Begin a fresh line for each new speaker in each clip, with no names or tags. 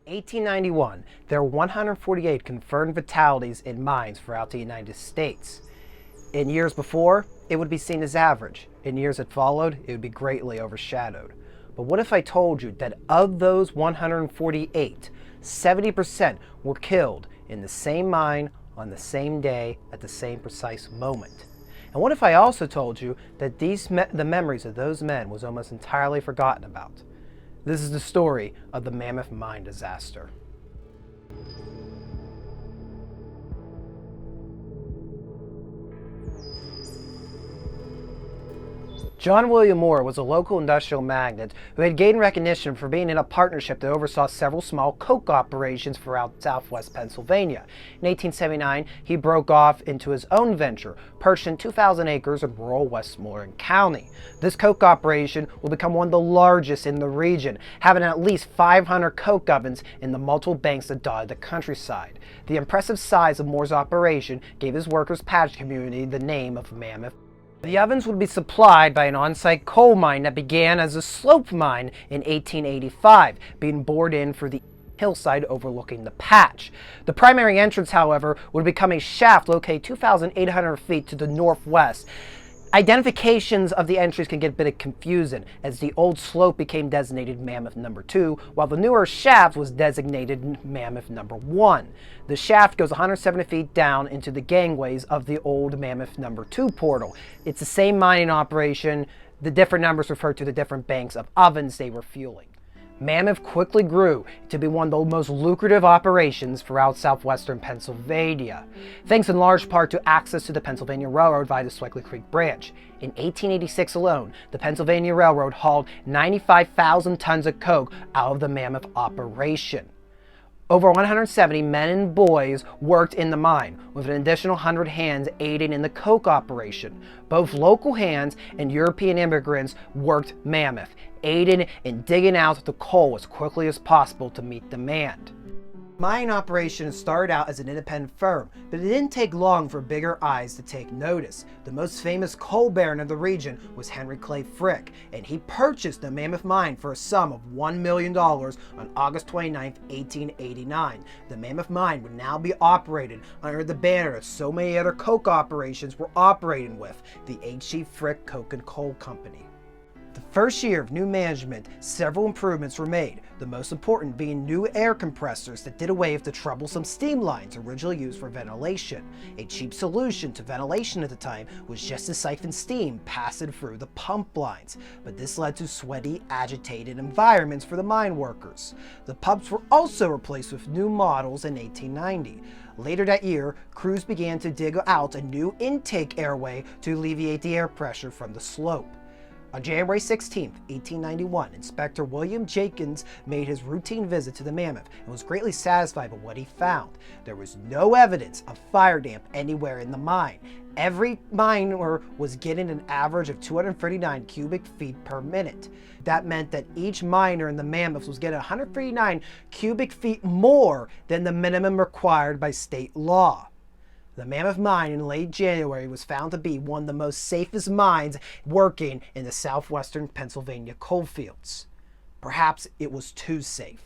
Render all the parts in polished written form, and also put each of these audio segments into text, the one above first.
1891, there were 148 confirmed fatalities in mines throughout the United States. In years before, it would be seen as average. In years that followed, it would be greatly overshadowed. But what if I told you that of those 148, 70% were killed in the same mine on the same day at the same precise moment? And what if I also told you that the memories of those men was almost entirely forgotten about? This is the story of the Mammoth Mine Disaster. John William Moore was a local industrial magnate who had gained recognition for being in a partnership that oversaw several small coke operations throughout southwest Pennsylvania. In 1879, he broke off into his own venture, purchasing 2,000 acres in rural Westmoreland County. This coke operation will become one of the largest in the region, having at least 500 coke ovens in the multiple banks that dotted the countryside. The impressive size of Moore's operation gave his workers' patch community the name of Mammoth. The ovens would be supplied by an on-site coal mine that began as a slope mine in 1885, being bored in for the hillside overlooking the patch. The primary entrance, however, would become a shaft located 2,800 feet to the northwest. Identifications of the entries can get a bit confusing, as the old slope became designated Mammoth Number 2, while the newer shaft was designated Mammoth Number 1. The shaft goes 170 feet down into the gangways of the old Mammoth Number 2 portal. It's the same mining operation. The different numbers refer to the different banks of ovens they were fueling. Mammoth quickly grew to be one of the most lucrative operations throughout southwestern Pennsylvania, thanks in large part to access to the Pennsylvania Railroad via the Swickley Creek branch. In 1886 alone, the Pennsylvania Railroad hauled 95,000 tons of coke out of the Mammoth operation. Over 170 men and boys worked in the mine, with an additional 100 hands aiding in the coke operation. Both local hands and European immigrants worked Mammoth, aiding in digging out the coal as quickly as possible to meet demand. Mining operations started out as an independent firm, but it didn't take long for bigger eyes to take notice. The most famous coal baron of the region was Henry Clay Frick, and he purchased the Mammoth Mine for a sum of $1 million on August 29, 1889. The Mammoth Mine would now be operated under the banner that so many other coke operations were operating with, the H.C. Frick Coke and Coal Company. The first year of new management, several improvements were made, the most important being new air compressors that did away with the troublesome steam lines originally used for ventilation. A cheap solution to ventilation at the time was just to siphon steam passing through the pump lines, but this led to sweaty, agitated environments for the mine workers. The pumps were also replaced with new models in 1890. Later that year, crews began to dig out a new intake airway to alleviate the air pressure from the slope. On January 16, 1891, Inspector William Jenkins made his routine visit to the Mammoth and was greatly satisfied with what he found. There was no evidence of fire damp anywhere in the mine. Every miner was getting an average of 239 cubic feet per minute. That meant that each miner in the Mammoth was getting 139 cubic feet more than the minimum required by state law. The Mammoth Mine in late January was found to be one of the most safest mines working in the southwestern Pennsylvania coalfields. Perhaps it was too safe.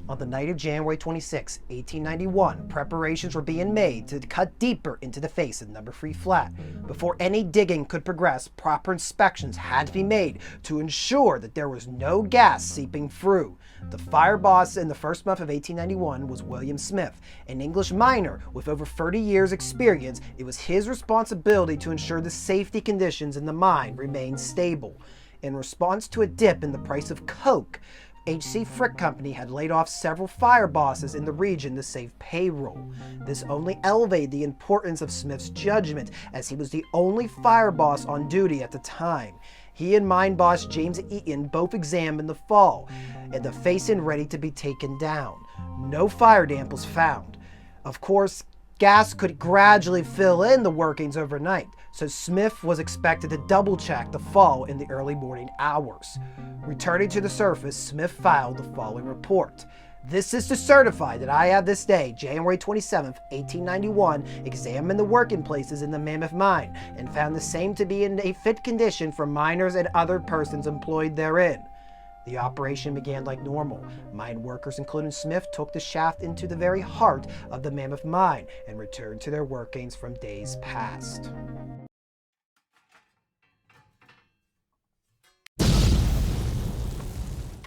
On the night of January 26, 1891, preparations were being made to cut deeper into the face of Number 3 Flat. Before any digging could progress, proper inspections had to be made to ensure that there was no gas seeping through. The fire boss in the first month of 1891 was William Smith, an English miner with over 30 years' experience. It was his responsibility to ensure the safety conditions in the mine remained stable. In response to a dip in the price of coke, H.C. Frick Company had laid off several fire bosses in the region to save payroll. This only elevated the importance of Smith's judgment, as he was the only fire boss on duty at the time. He and mine boss James Eaton both examined the fall, and the facing ready to be taken down. No fire damp was found. Of course, gas could gradually fill in the workings overnight, so Smith was expected to double-check the fall in the early morning hours. Returning to the surface, Smith filed the following report. This is to certify that I have this day, January 27, 1891, examined the working places in the Mammoth Mine and found the same to be in a fit condition for miners and other persons employed therein. The operation began like normal. Mine workers, including Smith, took the shaft into the very heart of the Mammoth Mine and returned to their workings from days past.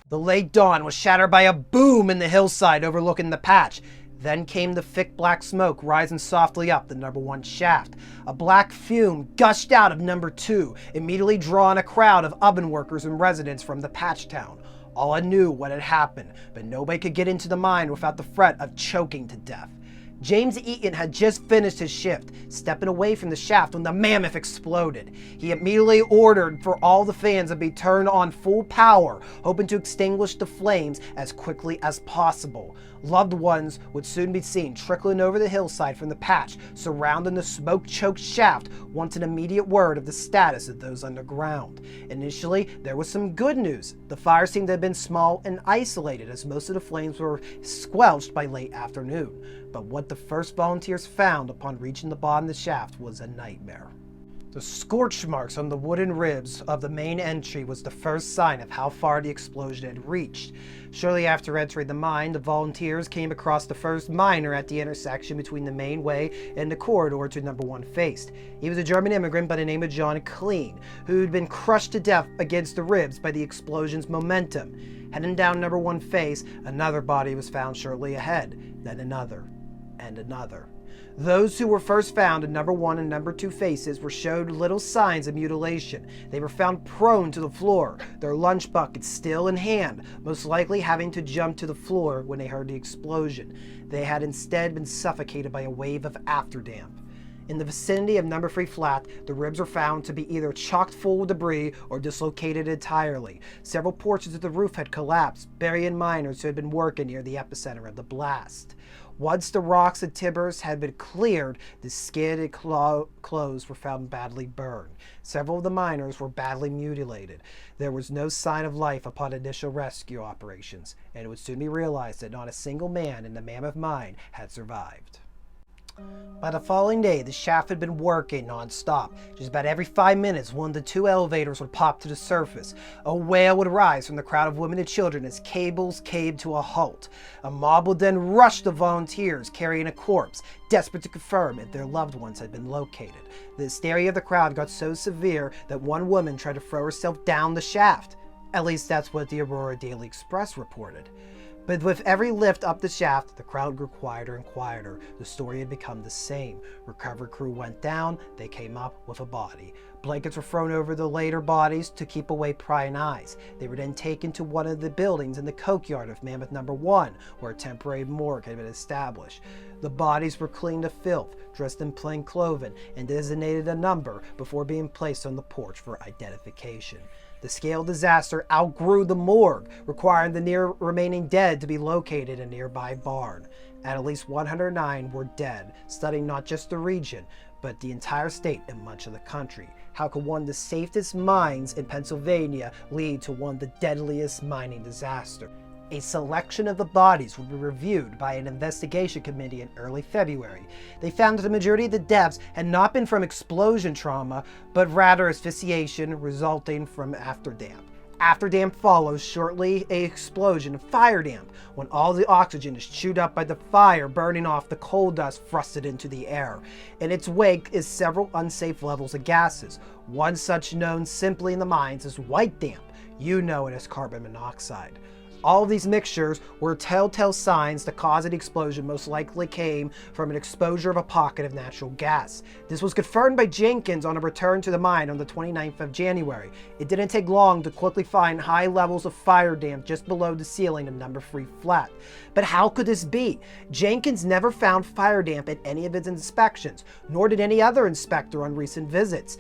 The late dawn was shattered by a boom in the hillside overlooking the patch. Then came the thick black smoke rising softly up the number 1 shaft. A black fume gushed out of number 2, immediately drawing a crowd of oven workers and residents from the patch town. All knew what had happened, but nobody could get into the mine without the threat of choking to death. James Eaton had just finished his shift, stepping away from the shaft when the mammoth exploded. He immediately ordered for all the fans to be turned on full power, hoping to extinguish the flames as quickly as possible. Loved ones would soon be seen trickling over the hillside from the patch, surrounding the smoke-choked shaft, wanting immediate word of the status of those underground. Initially, there was some good news. The fire seemed to have been small and isolated, as most of the flames were squelched by late afternoon. But what the first volunteers found upon reaching the bottom of the shaft was a nightmare. The scorch marks on the wooden ribs of the main entry was the first sign of how far the explosion had reached. Shortly after entering the mine, the volunteers came across the first miner at the intersection between the main way and the corridor to number 1 faced. He was a German immigrant by the name of John Clean, who had been crushed to death against the ribs by the explosion's momentum. Heading down number 1 face, another body was found shortly ahead, then another, and another. Those who were first found in number 1 and number 2 faces were showed little signs of mutilation. They were found prone to the floor, their lunch buckets still in hand, most likely having to jump to the floor when they heard the explosion. They had instead been suffocated by a wave of afterdamp. In the vicinity of number 3 flat, the ribs were found to be either chock full of debris or dislocated entirely. Several portions of the roof had collapsed, burying miners who had been working near the epicenter of the blast. Once the rocks and timbers had been cleared, the skin and clothes were found badly burned. Several of the miners were badly mutilated. There was no sign of life upon initial rescue operations, and it would soon be realized that not a single man in the Mammoth Mine had survived. By the following day, the shaft had been working non-stop. Just about every 5 minutes, 1 to 2 elevators would pop to the surface. A wail would rise from the crowd of women and children as cables caved to a halt. A mob would then rush the volunteers carrying a corpse, desperate to confirm if their loved ones had been located. The hysteria of the crowd got so severe that one woman tried to throw herself down the shaft. At least that's what the Aurora Daily Express reported. But with every lift up the shaft, the crowd grew quieter and quieter. The story had become the same. Recovery crew went down, they came up with a body. Blankets were thrown over the later bodies to keep away prying eyes. They were then taken to one of the buildings in the coke yard of Mammoth No. 1, where a temporary morgue had been established. The bodies were cleaned of filth, dressed in plain clothing, and designated a number before being placed on the porch for identification. The scale of disaster outgrew the morgue, requiring the near remaining dead to be located in a nearby barn. At least 109 were dead, studying not just the region, but the entire state and much of the country. How could one of the safest mines in Pennsylvania lead to one of the deadliest mining disasters? A selection of the bodies would be reviewed by an investigation committee in early February. They found that the majority of the deaths had not been from explosion trauma, but rather asphyxiation resulting from afterdamp. Afterdamp follows shortly an explosion of fire damp, when all the oxygen is chewed up by the fire, burning off the coal dust thrusted into the air. In its wake is several unsafe levels of gases. One such known simply in the mines is white damp. You know it as carbon monoxide. All of these mixtures were telltale signs the cause of the explosion most likely came from an exposure of a pocket of natural gas. This was confirmed by Jenkins on a return to the mine on the 29th of January. It didn't take long to quickly find high levels of fire damp just below the ceiling of number 3 flat. But how could this be? Jenkins never found fire damp at any of his inspections, nor did any other inspector on recent visits.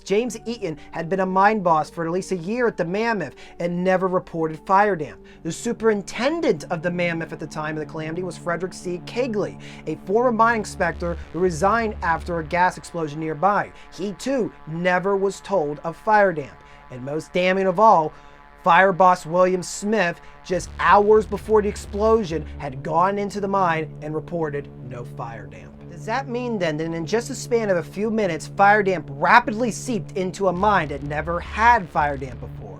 James Eaton had been a mine boss for at least a year at the Mammoth and never reported fire damp. The superintendent of the Mammoth at the time of the calamity was Frederick C. Kegley, a former mine inspector who resigned after a gas explosion nearby. He too never was told of fire damp. And most damning of all, fire boss William Smith, just hours before the explosion, had gone into the mine and reported no fire damp. Does that mean then that in just a span of a few minutes, fire damp rapidly seeped into a mine that never had fire damp before?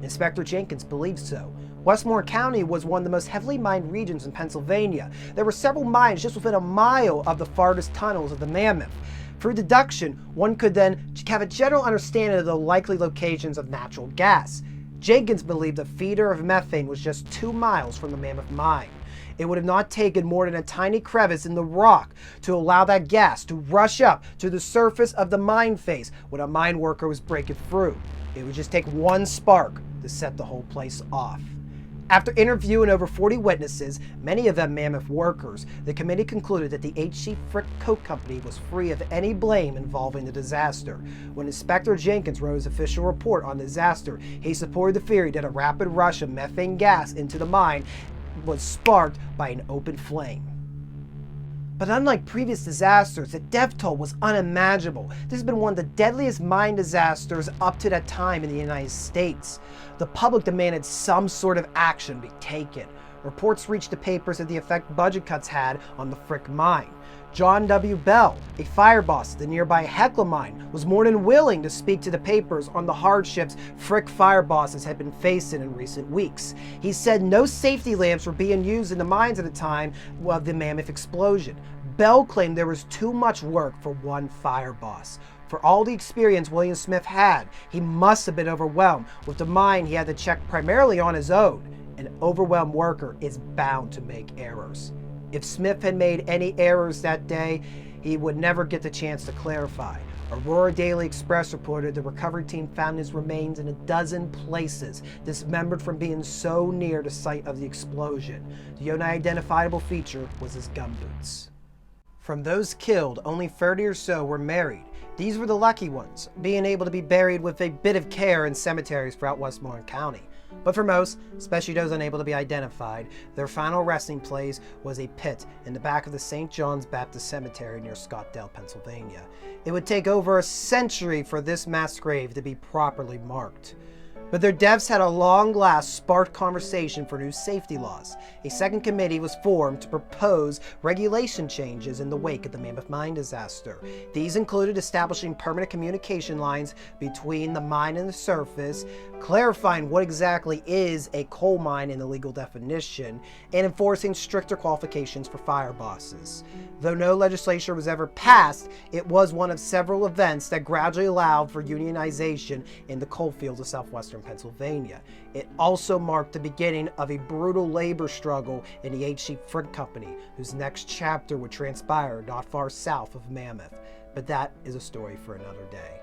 Inspector Jenkins believed so. Westmoreland County was one of the most heavily mined regions in Pennsylvania. There were several mines just within a mile of the farthest tunnels of the Mammoth. Through deduction, one could then have a general understanding of the likely locations of natural gas. Jenkins believed a feeder of methane was just 2 miles from the Mammoth mine. It would have not taken more than a tiny crevice in the rock to allow that gas to rush up to the surface of the mine face when a mine worker was breaking through. It would just take one spark to set the whole place off. After interviewing over 40 witnesses, many of them Mammoth workers, the committee concluded that the H.C. Frick Coke Company was free of any blame involving the disaster. When Inspector Jenkins wrote his official report on the disaster, he supported the theory that a rapid rush of methane gas into the mine was sparked by an open flame. But unlike previous disasters, the death toll was unimaginable. This has been one of the deadliest mine disasters up to that time in the United States. The public demanded some sort of action be taken. Reports reached the papers of the effect budget cuts had on the Frick mine. John W. Bell, a fire boss at the nearby Hecla mine, was more than willing to speak to the papers on the hardships Frick fire bosses had been facing in recent weeks. He said no safety lamps were being used in the mines at the time of the Mammoth explosion. Bell claimed there was too much work for one fire boss. For all the experience William Smith had, he must have been overwhelmed. With the mine, he had to check primarily on his own. An overwhelmed worker is bound to make errors. If Smith had made any errors that day, he would never get the chance to clarify. Aurora Daily Express reported the recovery team found his remains in a dozen places, dismembered from being so near the site of the explosion. The only identifiable feature was his gumboots. From those killed, only 30 or so were married. These were the lucky ones, being able to be buried with a bit of care in cemeteries throughout Westmoreland County. But for most, especially those unable to be identified, their final resting place was a pit in the back of the St. John's Baptist Cemetery near Scottdale, Pennsylvania. It would take over a century for this mass grave to be properly marked. But their deaths had at long last sparked conversation for new safety laws. A second committee was formed to propose regulation changes in the wake of the Mammoth Mine disaster. These included establishing permanent communication lines between the mine and the surface, clarifying what exactly is a coal mine in the legal definition, and enforcing stricter qualifications for fire bosses. Though no legislation was ever passed, it was one of several events that gradually allowed for unionization in the coal fields of southwestern Pennsylvania. It also marked the beginning of a brutal labor struggle in the H.C. Frick Company, whose next chapter would transpire not far south of Mammoth. But that is a story for another day.